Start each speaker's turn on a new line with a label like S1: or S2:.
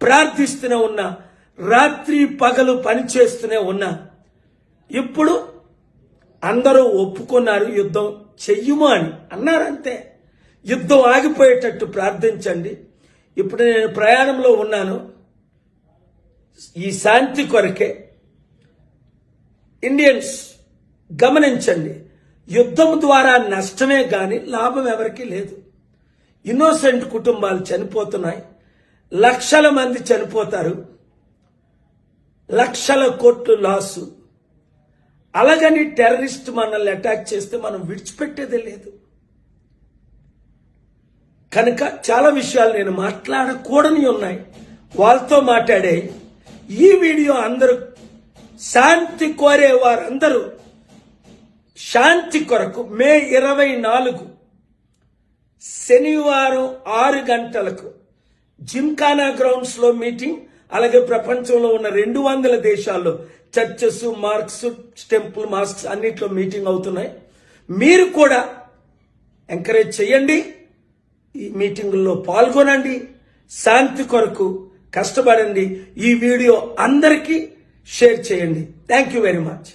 S1: ప్రార్థిస్తూనే ఉన్నా, రాత్రి పగలు పనిచేస్తూనే ఉన్నా. ఇప్పుడు అందరూ ఒప్పుకున్నారు యుద్ధం చెయ్యము అని అన్నారంతే. యుద్ధం ఆగిపోయేటట్టు ప్రార్థించండి. ఇప్పుడు నేను ప్రయాణంలో ఉన్నాను. ఈ శాంతి కొరకే ఇండియన్స్ గమనించండి, యుద్ధం ద్వారా నష్టమే గాని లాభం ఎవరికీ లేదు. ఇన్నోసెంట్ కుటుంబాలు చనిపోతున్నాయి, లక్షల మంది చనిపోతారు, లక్షల కోట్లు లాసు. అలాగని టెర్రరిస్ట్ మనల్ని అటాక్ చేస్తే మనం విడిచిపెట్టేదే లేదు. కనుక చాలా విషయాలు నేను మాట్లాడకూడని ఉన్నాయి, వాళ్ళతో మాట్లాడే. ఈ వీడియో అందరూ శాంతి కోరే వారందరూ శాంతి కొరకు మే 24 శనివారం 6 గంటలకు జిమ్ఖానా గ్రౌండ్స్ లో మీటింగ్. అలాగే ప్రపంచంలో ఉన్న 200 దేశాల్లో చర్చెస్, మార్క్స్, టెంపుల్, మాస్క్స్ అన్నిట్లో మీటింగ్ అవుతున్నాయి. మీరు కూడా ఎంకరేజ్ చేయండి, ఈ మీటింగుల్లో పాల్గొనండి, శాంతి కొరకు కష్టపడండి. ఈ వీడియో అందరికీ షేర్ చేయండి. Thank you very much.